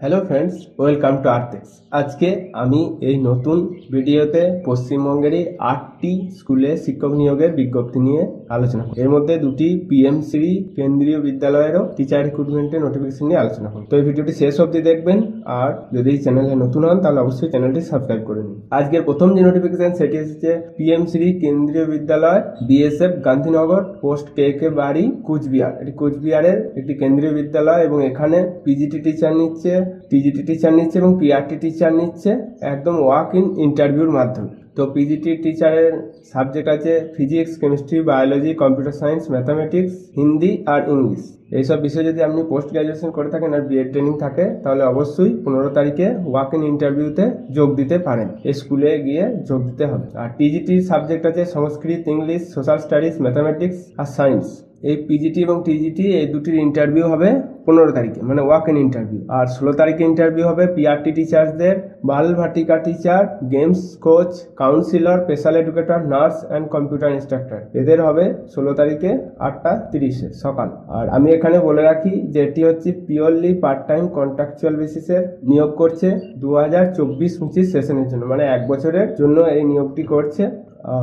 Hello friends, welcome to Artex. আজকে আমি এই নতুন ভিডিওতে পশ্চিমবঙ্গেরই 8টি স্কুলে শিক্ষক নিয়োগের বিজ্ঞপ্তি নিয়ে আলোচনা করব। এর মধ্যে দুটি পিএমসি কেন্দ্রীয় বিদ্যালয়েরও টিচার রিক্রুটমেন্টের নোটিফিকেশন নিয়ে আলোচনা করব। তো এই ভিডিওটি শেষ অবধি দেখবেন, আর যদি এই চ্যানেলে নতুন হন তাহলে অবশ্যই চ্যানেলটি সাবস্ক্রাইব করে নিন। আজকের প্রথম যে নোটিফিকেশন সেটি এসেছে পিএমসি কেন্দ্রীয় বিদ্যালয় বিএসএফ গান্ধীনগর, পোস্ট কে বাড়ি, কুচবিহার। এটি কুচবিহারের একটি কেন্দ্রীয় বিদ্যালয় এবং এখানে পিজিটি টিচার নিচ্ছে, টিজিটি টিচার নিচ্ছে এবং পিআরটি টিচার নিচ্ছে একদম ওয়াক ইন ইন্টারভিউর মাধ্যমে। তো পিজিটি টিচারের সাবজেক্ট আছে physics, chemistry, biology, computer science, mathematics, Hindi আর ইংলিশ। এইসব বিষয়ে যদি আপনি পোস্ট গ্রাজুয়েশন করে থাকেন আর বিএড ট্রেনিং থাকে তাহলে অবশ্যই 15 তারিখে ওয়াক ইন ইন্টারভিউতে যোগ দিতে পারেন। এই স্কুলে গিয়ে যোগ দিতে হবে। আর টিজিটির সাবজেক্ট আছে সংস্কৃত, ইংলিশ, সোশ্যাল স্টাডিজ, ম্যাথামেটিক্স আর সায়েন্স। এই পিজিটি এবং টিজিটি এই দুটির ইন্টারভিউ হবে 15 তারিখে, মানে ওয়াক ইন ইন্টারভিউ। আর 16 তারিখে ইন্টারভিউ হবে পিআরটি টিচারদের, Bal Vatika teacher, games coach, counsellor, special educator, nurse and computer instructor. এদের হবে 16 তারিখে 8:30 সকাল। আর আমি এখানে বলে রাখি যে এটি হচ্ছে পিওরলি পার্ট টাইম কন্ট্রাকচুয়াল বেসিসে নিয়োগ করছে 2024-25 সেশনের জন্য, মানে 1 বছরের জন্য এই নিয়োগটি করছে।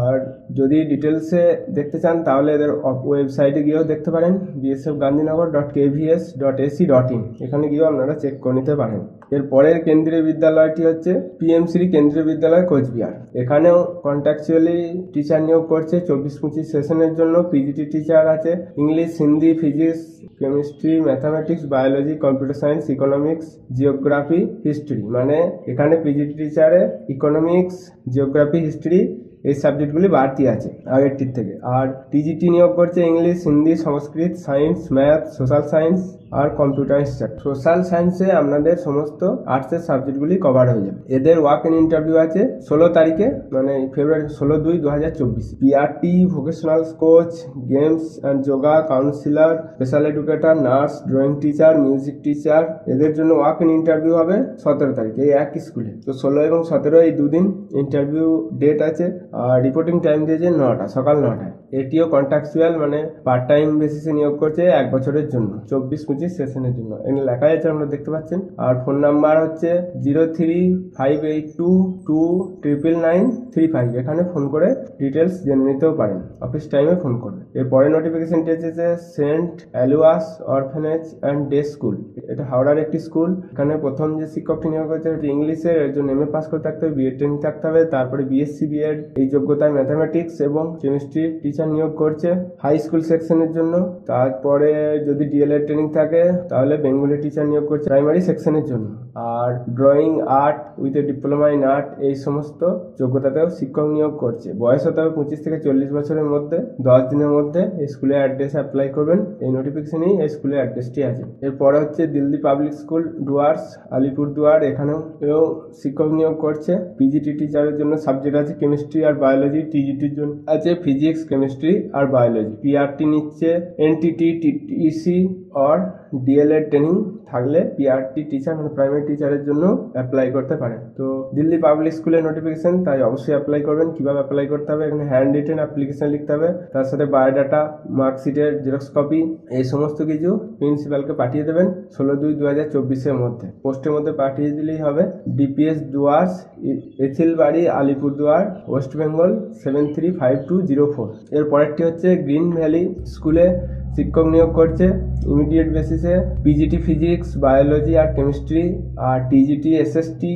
আর যদি ডিটেলসে দেখতে চান তাহলে এদের ওয়েবসাইটে গিয়েও দেখতে পারেন, bsfgandhinagar.kvs.ac.in। এখানে গিয়েও আপনারা চেক করে নিতে পারেন। এর পরের কেন্দ্রীয় বিদ্যালয়টি হচ্ছে পিএমসি কেন্দ্রীয় বিদ্যালয় কোচবিহার। এখানেও কন্ট্রাকচুয়ালি টিচার নিয়োগ করছে 24-25 সেশনের জন্য। পিজিটি টিচার আছে English, Hindi, physics, chemistry, mathematics, biology, computer science, economics, geography, history. মানে এখানে পিজিটি টিচারে ইকোনমিক্স, জিওগ্রাফি, হিস্ট্রি এই সাবজেক্টগুলি বাড়তি আছে আগেরটির থেকে। আর টিজিটি নিয়োগ করছে ইংলিশ, হিন্দি, সংস্কৃত, সায়েন্স, ম্যাথ, সোশ্যাল সায়েন্স আর কম্পিউটার ইনস্ট্রাক্টর। সোশ্যাল সায়েন্সে আপনাদের সমস্ত আর্টসের সাবজেক্টগুলি কভার হয়ে যাবে। এদের ওয়াক ইন ইন্টারভিউ আছে 16 তারিখে, মানে ফেব্রুয়ারি 16/2/2024। PRT, vocational coach, games and yoga, councillor, special educator, nurse, drawing teacher, music teacher, এদের জন্য ওয়াক ইন ইন্টারভিউ হবে 17 তারিখে এই একই স্কুলে। তো 16 এবং 17 এই দুদিন ইন্টারভিউ ডেট আছে। আর রিপোর্টিং টাইম দিয়েছে 9টা, সকাল 9টায়। এটিও কন্ট্রাকচুয়াল, মানে পার্ট টাইম বেসিসে নিয়োগ করছে 1 বছরের জন্য, 24-25 সেশনের জন্য। এখানে লেখা আছে, আপনারা দেখতে পাচ্ছেন। আর ফোন নাম্বার হচ্ছে 0358229935। এখানে ফোন করে ডিটেলস জেনে নিতেও পারেন, অফিস টাইমে ফোন করবে। এরপরে নোটিফিকেশনটি এসেছে saint Aloysius orphanage and day school. এটা হাওড়ার একটি স্কুল। এখানে প্রথম যে শিক্ষকটি নিয়োগ হয়েছে সেটি ইংলিশের, এর জন্য এমএ পাস করে থাকতে হবে, বিএড ট্রেনিং থাকতে হবে। তারপরে বিএসসি বিএড এই যোগ্যতায় ম্যাথামেটিক্স এবং কেমিস্ট্রি টিচার নিয়োগ করছে হাই স্কুল সেকশনের জন্য। তারপরে যদি ডিএলএড ট্রেনিং থাকে তাহলে বেঙ্গলি টিচার নিয়োগ করছে প্রাইমারি সেকশনের জন্য। আর drawing, art with a diploma in art এই সমস্ত যোগ্যতাতেও শিক্ষক নিয়োগ করছে। বয়স হতে হবে 25 থেকে 40 বছরের মধ্যে। 10 দিনের মধ্যে এই স্কুলের অ্যাড্রেসে অ্যাপ্লাই করবেন। এই নোটিফিকেশনেই এই স্কুলের অ্যাড্রেসটি আছে। এরপরে হচ্ছে দিল্লি পাবলিক স্কুল ডুয়ার্স, আলিপুরদুয়ার। এখানেও শিক্ষক নিয়োগ করছে। পিজিটি টিচারের জন্য সাবজেক্ট আছে কেমিস্ট্রি আর বায়োলজি, টিজিটির জন্য আছে ফিজিক্স, কেমিস্ট্রি আর বায়োলজি। পিআরটি নিচ্ছে এনটিটি, টিটিসি আর ডিএলএড ট্রেনিং থাকলে পিআরটি টিচার, মানে প্রাইমারি টিচারের জন্য অ্যাপ্লাই করতে পারেন। তো দিল্লি পাবলিক স্কুলের নোটিফিকেশন, তাই অবশ্যই অ্যাপ্লাই করবেন। কিভাবে অ্যাপ্লাই করতে হবে, এখানে হ্যান্ড রিটেন অ্যাপ্লিকেশন লিখতে হবে, তার সাথে বায়োডাটা, মার্কশিটের জেরক্স কপি, এই সমস্ত কিছু প্রিন্সিপালকে পাঠিয়ে দেবেন 16/2/2024 মধ্যে। পোস্টের মধ্যে পাঠিয়ে দিলেই হবে। DPS Dooars, Ethelbari, Alipurduar, west Bengal 735204। এর পরেরটি হচ্ছে গ্রিন ভ্যালি স্কুলে শিক্ষক নিয়োগ করছে ইমিডিয়েট বেসিসে পিজিটি ফিজিক্স, বায়োলজি আর কেমিস্ট্রি আর টিজিটি এসএসটি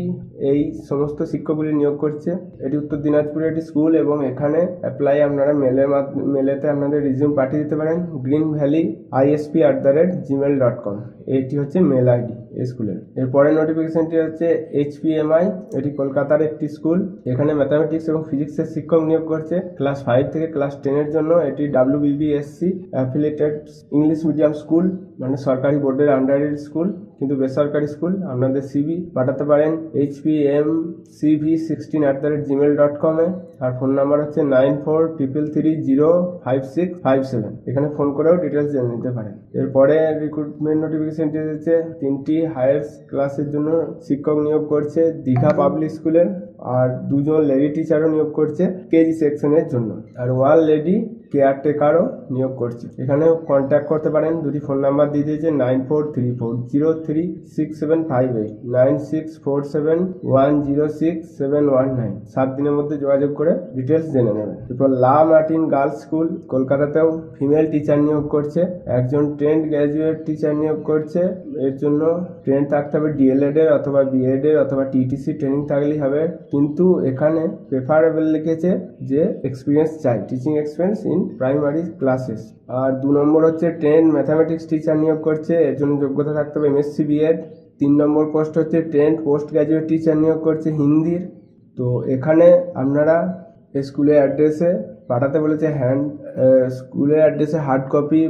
এই সমস্ত শিক্ষকগুলি নিয়োগ করছে। এটি উত্তর দিনাজপুরের একটি স্কুল এবং এখানে অ্যাপ্লাই আপনারা মেলেতে আপনাদের রিজিউম পাঠিয়ে দিতে পারেন greenvalleyisp@gmail.com। এইটি হচ্ছে মেল আইডি এই স্কুলের। এরপরের নোটিফিকেশনটি হচ্ছে এইচপিএমআই। এটি কলকাতার একটি স্কুল। এখানে ম্যাথামেটিক্স এবং ফিজিক্সের শিক্ষক নিয়োগ করছে ক্লাস 5 থেকে ক্লাস 10-এর জন্য। এটি WBBSC affiliated English medium school, মানে সরকারি বোর্ডের আন্ডারের স্কুল কিন্তু বেসরকারি স্কুল। আপনাদের সিভি পাঠাতে পারেন hpmcv16@gmail.com এ। আর ফোন নাম্বার হচ্ছে 9433305657। এখানে ফোন করেও ডিটেলস জেনে নিতে পারেন। এরপরে রিক্রুটমেন্ট নোটিফিকেশনটি হচ্ছে 3টি হায়ার ক্লাসের জন্য শিক্ষক নিয়োগ করছে দীঘা পাবলিক স্কুলের। আর 2 জন লেডি টিচারও নিয়োগ করছে কেজি সেকশনের জন্য। আর 1 লেডি কেয়ারটেকারও নিয়োগ করছে। এখানে কন্ট্যাক্ট করতে পারেন। দুটি ফোন নাম্বার দিয়ে দিয়েছে 943403 9758 9647106719। 7 দিনের মধ্যে যোগাযোগ করে ডিটেলস জেনে নেবেন। এরপর লা মার্টিন গার্লস স্কুল কলকাতাতেও ফিমেল টিচার নিয়োগ করছে, একজন ট্রেন্ড গ্র্যাজুয়েট টিচার নিয়োগ করছে। এর জন্য ট্রেন্ড থাকতে হবে ডিএলএড এর অথবা বিএড এর অথবা টিটিসি ট্রেনিং থাকলেই হবে, কিন্তু এখানে প্রেফারেবল লিখেছে যে এক্সপিরিয়েন্স চাই, teaching experience in primary classes. আর 2 নম্বর হচ্ছে ট্রেন্ড ম্যাথামেটিক্স টিচার নিয়োগ করছে, এর জন্য যোগ্যতা থাকতে হবে এমএসসি বিএড। 3 নম্বর পোস্ট হচ্ছে ট্রেন্ড পোস্ট গ্র্যাজুয়েট টিচার নিয়োগ করছে হিন্দির। তো এখানে আপনারা স্কুলের অ্যাড্রেসে পাঠাতে বলেছে, স্কুলের অ্যাড্রেসে হার্ড কপি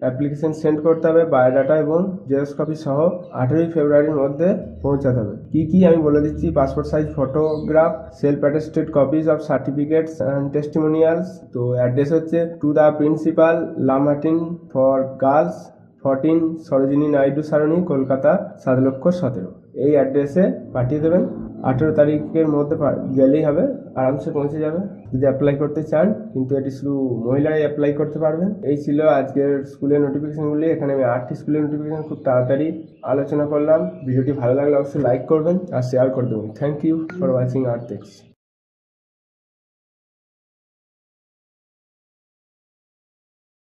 অ্যাপ্লিকেশন সেন্ড করতে হবে, বায়োডাটা এবং জেরক্স কপি সহ 18 ফেব্রুয়ারির মধ্যে পৌঁছাতে হবে। কি আমি বলে দিচ্ছি: passport size photograph, self attested copies of certificates and testimonials. তো অ্যাড্রেস হচ্ছে টু দ্য প্রিন্সিপাল, লা Martin for girls, 14 Sarojini Naidu সারণী, কলকাতা 7,17,000। এই অ্যাড্রেসে পাঠিয়ে দেবেন। 18 তারিখের মধ্যে গেলেই হবে, আরামসে পৌঁছে যাবে যদি অ্যাপ্লাই করতে চান, কিন্তু এটি শুধু মহিলারাই অ্যাপ্লাই করতে পারবেন। এই ছিল আজকের স্কুলের নোটিফিকেশনগুলি। এখানে আমি 8টি স্কুলের নোটিফিকেশন খুব তাড়াতাড়ি আলোচনা করলাম। ভিডিওটি ভালো লাগলে অবশ্যই লাইক করবেন আর শেয়ার করে দেবেন। Thank you for watching our text.